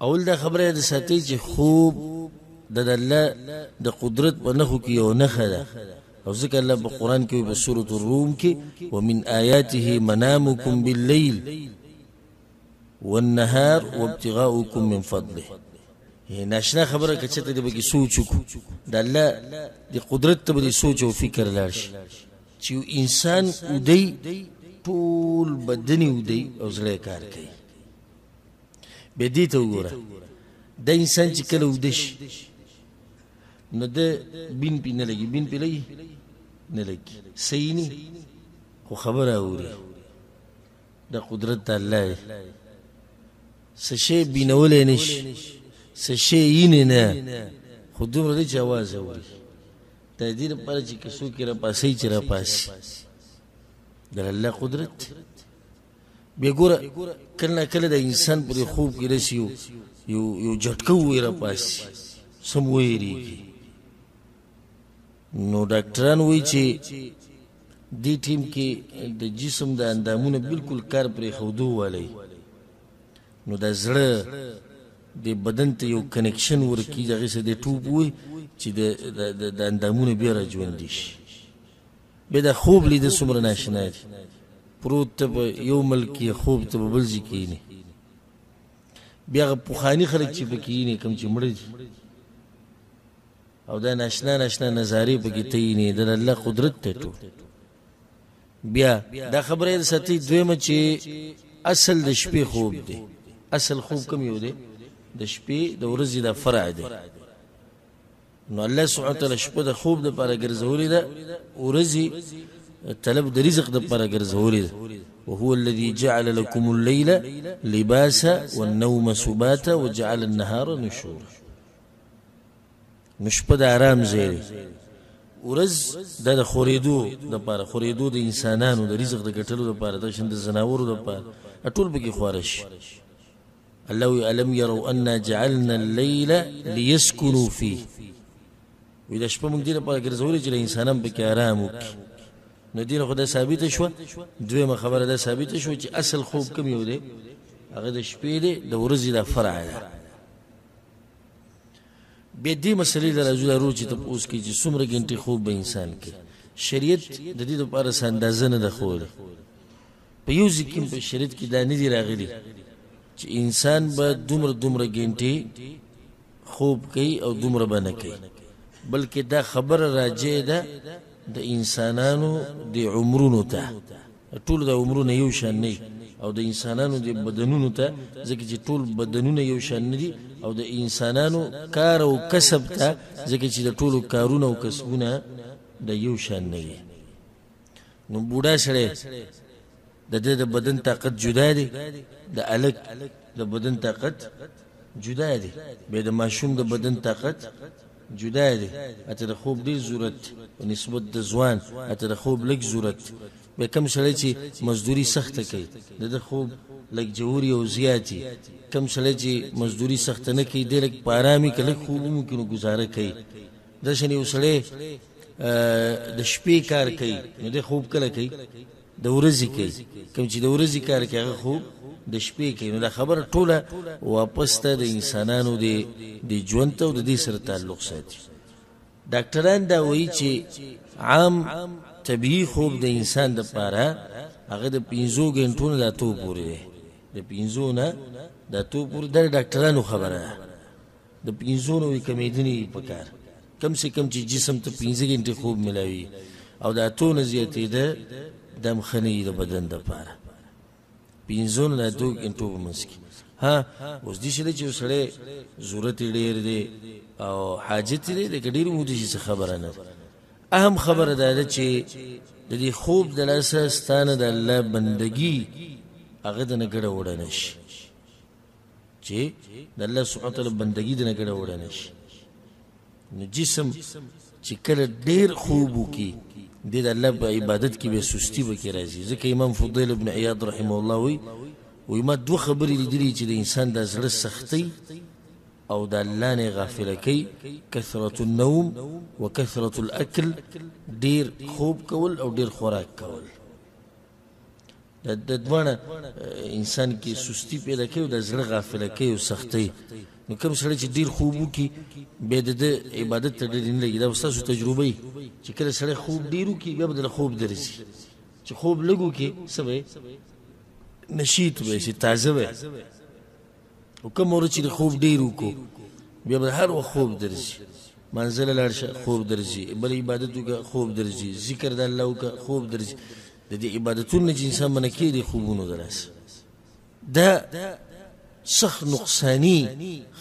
اول دا خبره د ساتي چې خوب د الله د قدرت په نخو کې یو نخه ده او ځکه الله په قرآن کې په سورة الروم کې ومن آیاته منامکم باللیل والنهار وابتغاؤکم من فضله ناشنا خبره که چته دی بکی سوچ کو د الله د قدرت ته به سوچ او فکر لاړ شي چې انسان ودی ټول بدني ودی او زړه کار کوي به دې ته وګوره د انسان چې کله ودش نو د بین پی نه لګي بین پی لګي نه لګي صحیح نه خو خبره اوري د قدرت الله سشي بینول نش سشي یې نه خو دومره دی چې आवाज اوري د دې لپاره چې کسو کې را پاسې چې را پاسې د الله قدرت بیا ګوره کله کله د انسان پر خوب کې راشي یو جټکه وې را پاسې سم وېریږي نو ډاکټران وایي چې دې ټیم کې د جسم د اندامونه بالکل کار پرې ښودو والی نو د زړه د بدن ته یو کنیکشن ورکړي دغه څه د ټوب وي چې د اندامونه بیا را ژوندي شي بیا د خوب لیده څومره ناشنا دي پروت ته په یو ملک کې خوب ته په بل ځای کښېني بیا هغه پخواني خلک چې پکې کښېني کوم چې مړه دي او دا ناشنا نظارې پکې ته یې د الله قدرت ته ټول بیا دا خبره یې ساتي دویمه چې اصل د شپې خوب دی اصل خوب کوم یو دی د شپې د ورځې د فرع دی نو الله سبحانه وتعالی شپه د خوب د لپاره ګرځولې ده ورځې طلب د رزق د لپاره ګرځولې ده وهو الذي جعل لكم الليل لباسا والنوم سباتا وجعل النهار نشورا نشپه د آرام ځای دی ورځ د خورېدو د لپاره خورېدو د انسانانو د رزق د ګټلو د لپاره د شند زناورو د لپاره ټول پکې خواره شي الله ألم يروا أنا جعلنا الليل ليسكنوا فيه وإذا شپه موږ دې لپاره ګرځولې چې انسانان پکې آرام وکړي نو دې خو دا ثابته شوه دویمه خبره دا ثابته شوه چې اصل خوب کوم یو دی هغه د شپې دی د ورځې د فرع ده بیا دې مسلې له راځو ضرور چې تاسو کې چې څومره ګنټې خوب به انسان کې شریعت د دې لپاره اندازه نه ده خوله په یو ځکه په شریعت کې دا نه دی راغلي چې انسان به دومره ګنټې خوب کوي او دومره به نه کوي بلکې دا خبره راجع ده د انسانانو د عمرونو ته ټول د عمرونو یو شان نه او د انسانانو د بدنونو ته ځکه چې ټول بدنونه یو شان نه دي او د انسانانو کار او کسب ته ځکه چې د ټولو کارونه او کسبونه د یو شان نه دي نو بوډا سره د دې د بدن طاقت جدا دی د الګ د بدن طاقت جدا دی به د ماشوم د بدن طاقت جدا دی اته د خوب ډیر ضرورت په نسبت د ځوان اته د خوب لږ ضرورت به کم سړی چې مزدوري سخته کوي د خوب لږ جوړي او زیاتی کم سړی چې مزدوري سخته نه کوي د لږ پارامي کله خوب ممکن گزاره کوي د شنه وسړی د شپې کار کوي نو د خوب کله کوي د ورځې کوي کوم چې د ورځې کار کوي هغه خوب د شپې کوي نو دا خبره ټوله واپس ته د انسانانو د ژوند ته او د دې سره تعلق ساتي ډاکټران دا وایي چې عام طبیعي خوب د انسان د پاره هغه د 15 غنټو نه اتو پورې دی د 15 نه د اتو پورې د ډاکټرانو خبره د 15 نو کمیدنی پکار کم سے کم چې جسم ته 15 غنټه خوب ملاوي او د اتو نه زیاتې ده دم خنی د بدن د پاره 15 نه 2 غنټو مسکی ها اوس دې شله چې سره ضرورت ډیر دی او حاجت دی د ډیر مو دي خبره نه اهم خبره ده چې د دې خوب د لاسه ستانه د الله بندگی هغه د نګړه وړنه شي چې د الله سبحانه وتعالى بندگی د نګړه وړنه شي نو جسم چې کله ډیر خوب وکي د الله په عبادت کې به سستی وکړي راځي ځکه امام فضیل ابن عیاض رحمه الله وی ما دوه خبرې لیدلې چې د انسان د زړه سختي او د الله نه غافل کی کثرت النوم وکثرت الاكل ډیر خوب کول او ډیر خوراک کول د دوانه انسان کې سستی پیدا کوي او د زړه غافله کوي او سختي. نو کوم سړی چې ډیر خوب وکړي بیا د عبادت ته ډېر نه لګي. دا ستاسو تجربه وي چې کله سړی خوب ډیر وکړي بیا به د خوب درځي، چې خوب لږ وکړي څه به نشیط به شي، تازه به. او کوم ورځ چې خوب ډیر وکړو بیا به هر وخت خوب درځي، منزل لاړ شه خوب درځي، بل عبادت وکړه خوب درځي، ذکر د الله وکړه خوب درځي. د دې عبادتونو چې انسان منع کړي د خوبونو دراسه دا سخت نقصانی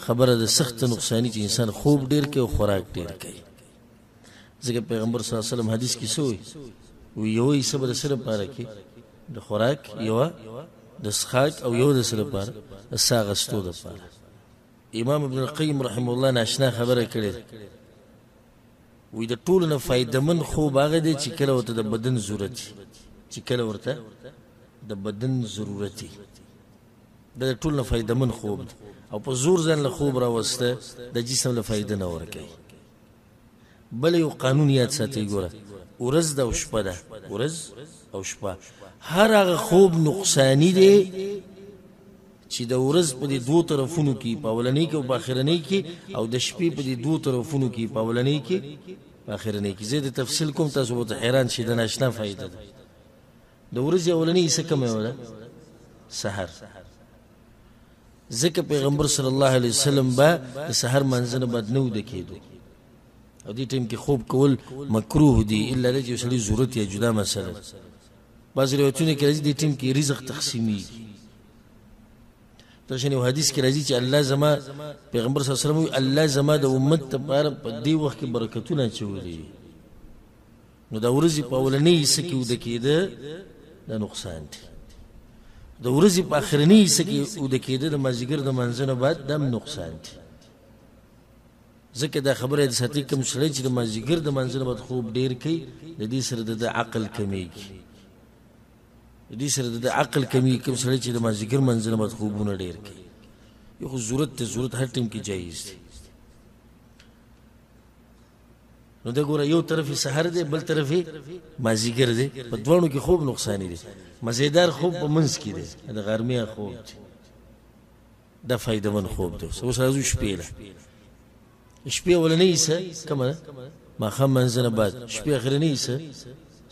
خبره ده، سخت نقصانی چې انسان خوب ډیر کوي او خوراک ډیر کوي. ځکه پیغمبر صلی الله علیه وسلم حدیث کې سوی و یو یې صبر سره پاره کې د خوراک یو د سخاک او یو د سره پاره ساغستو د پاره. امام ابن القیم رحمه الله ناشنا خبره کړې وی د ټولو نه فایدمن خوب هغه دی چې کله ورته د بدن ضرورت، چې کله ورته د بدن ضرورت د ټولو نه فایدمن خوب دی. او په زور ځان له خوب راوسته د جسم له فایده نه ورکوي. بل یو قانون یاد ساتئ، ګوره ورځ ده او شپه ده، ورځ او شپه هر هغه خوب نقصانی دی چې د ورځ په دې دوه طرفونو کې په اولنۍ کې او په اخرنۍ کې، او د شپې په دې دوه طرفونو کې په اولنۍ کې په اخرنۍ کې. زه د تفصیل کوم تاسو به حیران شئ، د ناشنا فایده ده. د ورځې اولنۍ څه کومه ولا سحر، ځکه پیغمبر صلی الله علیه وسلم با د سحر منځنه بد نه ود کېدو، او دې ټیم کې خوب کول مکروه دي الا د یو سړي ضرورت یا جدا مسله. بعض روایتونه کې راځي دې ټیم کې رزق تقسیمي. ترشنه حدیث کې راځي چې الله زما پیغمبر صلی الله علیه وسلم الله زما د امت لپاره په دې وخت کې برکتونه چولې. نو دا ورځې په اولنۍ سکه ود کېده دا نقصان دی، د ورځې په اخرنۍ سکه ود کېده د مازیګر د منځنه بعد دم نقصان دی. ځکه دا خبره د ساتي کوم سړی چې د مازیګر د منځنه بعد خوب ډیر کوي د دې سره د عقل کمیږي، د دې سره د عقل کمی. کوم سړی چې د مازیګر منځنه بعد خوبونه ډیر کوي یو خو ضرورت هر ټیم کې جایز دی. نو دا ګوره یو طرف سحر دی بل طرف مازیګر دی، په دوانو کې خوب نقصانی دی. مزیدار خوب په منځ کې دی، د غرمې خوب دی، دا فایدمن خوب دی. اوس راځو شپې له شپې اولنۍ څه کومه ماښام منځنه بعد، شپې اخرنۍ څه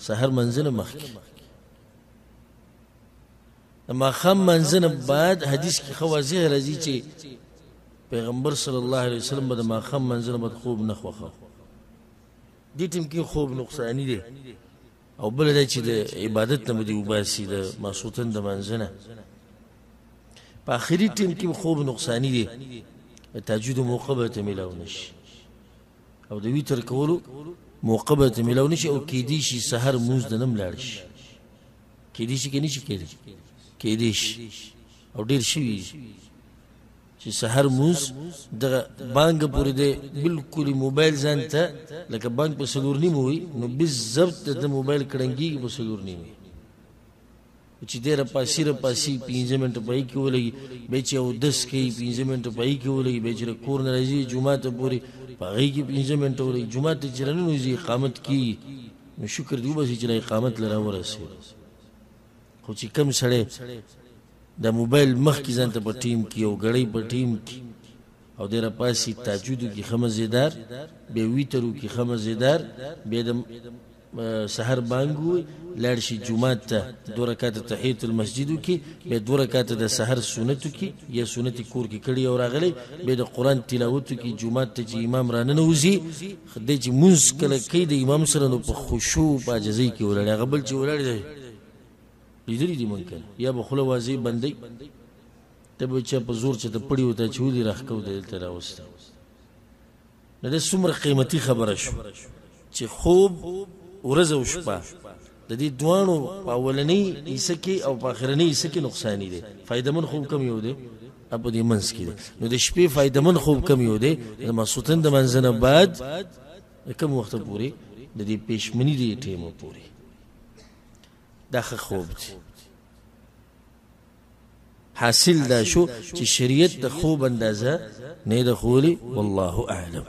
سحر منځنه مخکې. ماښام منځنه بعد حدیث کې خو واضح راځي چې پیغمبر صلی الله علیه وسلم به د ماښام منځنه بعد خوب نه خوښاوه. دې ټیم کې خوب نقصانی دی. او بل دا چې د عبادت نه مدي وباسي د ماسوتن د منځنه په اخري ټیم کې خوب نقصانی دی. تهجد موقع به ته ملاو نشي او د ویتر کولو موقع به ته ملاو نشي، او کېدی شي سحر مونځ د نه ملاړ شي، کېدی شي کې نشي کېدی شي او ډېر شوي چې سحر مونځ د بانګ پورې دی بالکل موبایل ځان ته لکه بانګ په څلور نیمه وي نو بالضبط د موبایل کړنګېږي په څلور نیمه چې دی راپاسي 5 منټه پای کې ولګي، بیا چې اودس کوي 5 منټه پای کې ولګي، بیا چې کور نه راځي جمعه ته پورې په هغې کې 5 منټه ولګي، جمعه ته چې راننوځي اقامت کېږي نو شکر دی وباسي چې اقامت له راورسېږي. خو چې کم سړی د موبایل مخکې ځان ته په ټیم کې او ګړۍ په ټیم کې او دی راپاسي تهجدو کې ښه مزېدار، بیا ویترو کې ښه مزېدار، بیا د سحر بانګ وي لاړ شي جومات ته 2 رکعاته تحیت المسجدو کې، بیا 2 رکعاته د سحر سنتو کې یا سنت کور کې کړي او راغلی، بیا د قرآن تلاوتو کې جومات ته چې امام راننوځي دی چې مونځ کله کوي د امام سره نو په خشوع په عاجزۍ کې ولاړ، هغه بل چې ولاړ دی لیدلی دي ممکن یا به خوله واضح بندی ته به چا په زور چې ته پړي وته چې ولي راښکو دلته راوسته. نو دا څومره قیمتي خبره شو چې خوب ورځ او شپه د دې دوانو په اولنۍ حصه کې او په اخرنۍ حصه کې نقصانی دی. فایدمن خوب کم یو دی په دې منځ کې دی. نو د شپې فایدمن خوب کم یو دی د ماسوتن د منځنه بعد کم وخت پورې د دې پېشمنی دی ټیمو پورې دا خوب دی. حاصل دا شو چې شریعت د خوب اندازه نه د خولي والله اعلم.